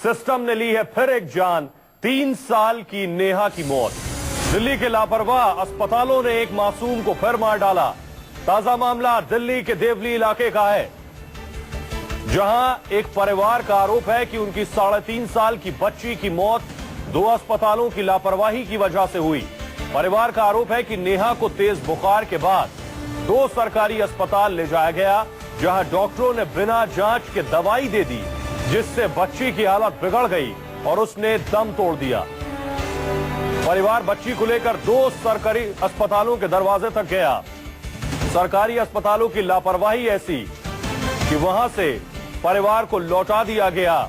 System ने ली है फिर एक जान। 3 साल की नेहा की मौत। दिल्ली के लापरवाह अस्पतालों ने एक मासूम को फिर मार डाला। ताजा मामला दिल्ली के देवली इलाके का है, जहां एक परिवार का आरोप है कि उनकी 3.5 साल की बच्ची की मौत 2 अस्पतालों की लापरवाही की वजह से हुई। परिवार का आरोप है कि नेहा को तेज बुखार के बाद 2 सरकारी अस्पताल ले जाया गया, जहां डॉक्टरों ने बिना जांच के दवाई दे दी, जिससे बच्ची की हालत बिगड़ गई और उसने दम तोड़ दिया। परिवार बच्ची को लेकर 2 सरकारी अस्पतालों के दरवाजे तक गया। सरकारी अस्पतालों की लापरवाही ऐसी कि वहां से परिवार को लौटा दिया गया।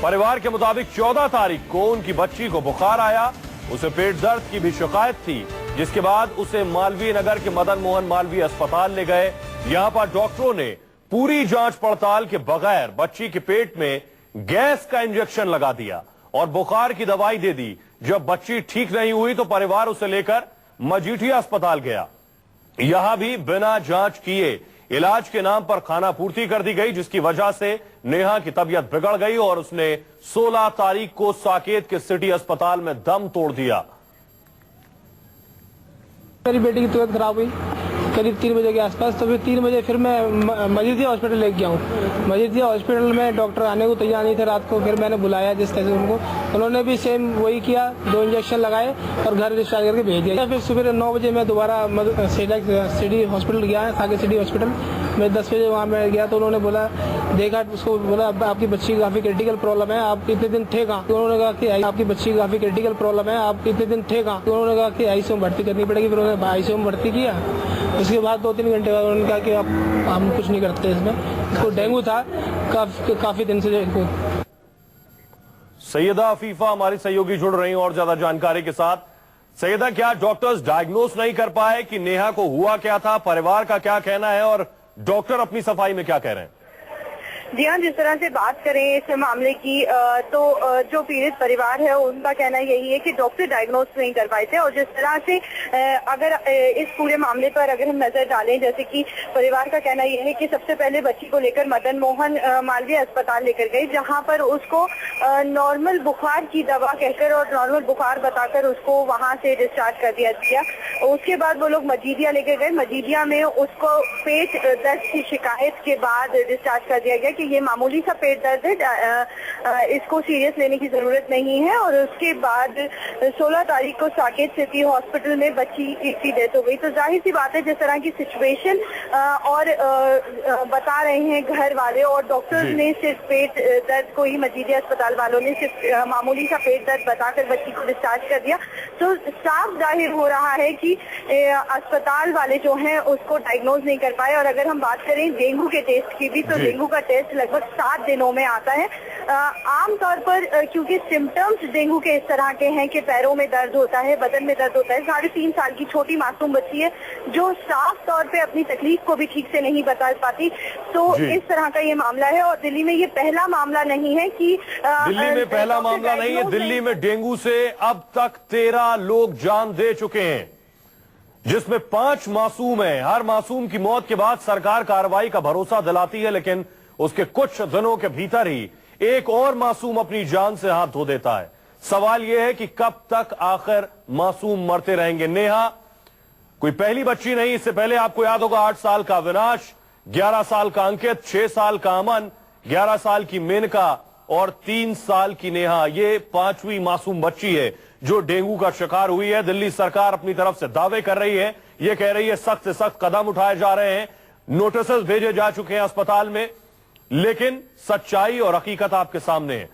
परिवार के मुताबिक 14 तारीख को उनकी बच्ची को बुखार आया, उसे पेट दर्द की भी शिकायत थी, जिसके बाद उसे मालवीय नगर के मदन मोहन मालवीय अस्पताल ले गए। यहां पर डॉक्टरों ने पूरी जांच पड़ताल के बगैर बच्ची के पेट में गैस का इंजेक्शन लगा दिया और बुखार की दवाई दे दी। जब बच्ची ठीक नहीं हुई तो परिवार उसे लेकर मजीठिया अस्पताल गया। यहां भी बिना जांच किए इलाज के नाम पर खाना पूर्ति कर दी गई, जिसकी वजह से नेहा की तबीयत बिगड़ गई और उसने 16 तारीख को साकेत के सिटी अस्पताल में दम तोड़ दिया। मेरी बेटी की तबीयत खराब हुई करीब 3 बजे के आसपास, तो फिर 3 बजे फिर मैं मजीठिया हॉस्पिटल लेके गया हूँ। मजीठिया हॉस्पिटल में डॉक्टर आने को तैयार नहीं थे रात को। फिर मैंने बुलाया जिस तरह से उनको, उन्होंने भी सेम वही किया, 2 इंजेक्शन लगाए और घर डिस्चार्ज करके भेज दिया। फिर सुबह 9 बजे मैं दोबारा सिटी हॉस्पिटल गया, साकेत सिटी हॉस्पिटल मैं 10 बजे वहाँ मैं गया, तो उन्होंने बोला, देखा उसको, बोला आपकी बच्ची काफी क्रिटिकल प्रॉब्लम है, आप इतने दिन थे कहाँ? तो उन्होंने कहा कि आपकी बच्ची काफी क्रिटिकल प्रॉब्लम है, आप इतने दिन थे कहाँ? तो उन्होंने कहा कि आईसीयू में भर्ती करनी पड़ेगी। फिर उन्होंने आईसीयू में भर्ती किया। उसके बाद 2-3 घंटे बाद उन्होंने कहा कि अब हम कुछ नहीं करते इसमें, इसको डेंगू था काफी दिन से। सैयदा अफीफा हमारी सहयोगी जुड़ रही हैं और ज्यादा जानकारी के साथ। सैयदा, क्या डॉक्टर्स डायग्नोस नहीं कर पाए कि नेहा को हुआ क्या था? परिवार का क्या कहना है और डॉक्टर अपनी सफाई में क्या कह रहे हैं? जी हाँ, जिस तरह से बात करें इस मामले की तो जो पीड़ित परिवार है उनका कहना यही है कि डॉक्टर डायग्नोस नहीं कर पाए थे। और जिस तरह से अगर इस पूरे मामले पर अगर हम नजर डालें, जैसे कि परिवार का कहना यह है कि सबसे पहले बच्ची को लेकर मदन मोहन मालवीय अस्पताल लेकर गए, जहां पर उसको नॉर्मल बुखार की दवा कहकर और नॉर्मल बुखार बताकर उसको वहां से डिस्चार्ज कर दिया गया। उसके बाद वो लोग मजीठिया लेकर गए। मजीठिया में उसको पेट दर्द की शिकायत के बाद डिस्चार्ज कर दिया गया कि ये मामूली सा पेट दर्द है, इसको सीरियस लेने की जरूरत नहीं है। और उसके बाद 16 तारीख को साकेत सिटी हॉस्पिटल में बच्ची की डेथ हो गई। तो जाहिर सी बात है, जिस तरह की सिचुएशन और बता रहे हैं घर वाले और डॉक्टर्स ने सिर्फ पेट दर्द को ही, मजीठिया अस्पताल वालों ने सिर्फ मामूली सा पेट दर्द बताकर बच्ची को डिस्चार्ज कर दिया। तो साफ जाहिर हो रहा है कि अस्पताल वाले जो हैं उसको डायग्नोज नहीं कर पाए। और अगर हम बात करें डेंगू के टेस्ट की भी, तो डेंगू का टेस्ट लगभग 7 दिनों में आता है। आमतौर पर क्योंकि सिम्टम्स डेंगू के इस तरह के हैं कि पैरों में दर्द होता है, बदन में दर्द होता है। 3.5 साल की छोटी मासूम बच्ची है जो साफ तौर पे अपनी तकलीफ को भी ठीक से नहीं बता पाती। तो इस तरह का ये मामला है। और दिल्ली में ये पहला मामला नहीं है कि दिल्ली में पहला मामला नहीं है। दिल्ली में डेंगू से अब तक 13 लोग जान दे चुके हैं, जिसमें 5 मासूम हैं। हर मासूम की मौत के बाद सरकार कार्रवाई का भरोसा दिलाती है, लेकिन उसके कुछ दिनों के भीतर ही एक और मासूम अपनी जान से हाथ धो देता है। सवाल यह है कि कब तक आखिर मासूम मरते रहेंगे? नेहा कोई पहली बच्ची नहीं। इससे पहले आपको याद होगा 8 साल का अविनाश, 11 साल का अंकित, 6 साल का अमन, 11 साल की मेनका और 3 साल की नेहा। ये 5वीं मासूम बच्ची है जो डेंगू का शिकार हुई है। दिल्ली सरकार अपनी तरफ से दावे कर रही है, ये कह रही है सख्त से सख्त कदम उठाए जा रहे हैं, नोटिस भेजे जा चुके हैं अस्पताल में, लेकिन सच्चाई और हकीकत आपके सामने है।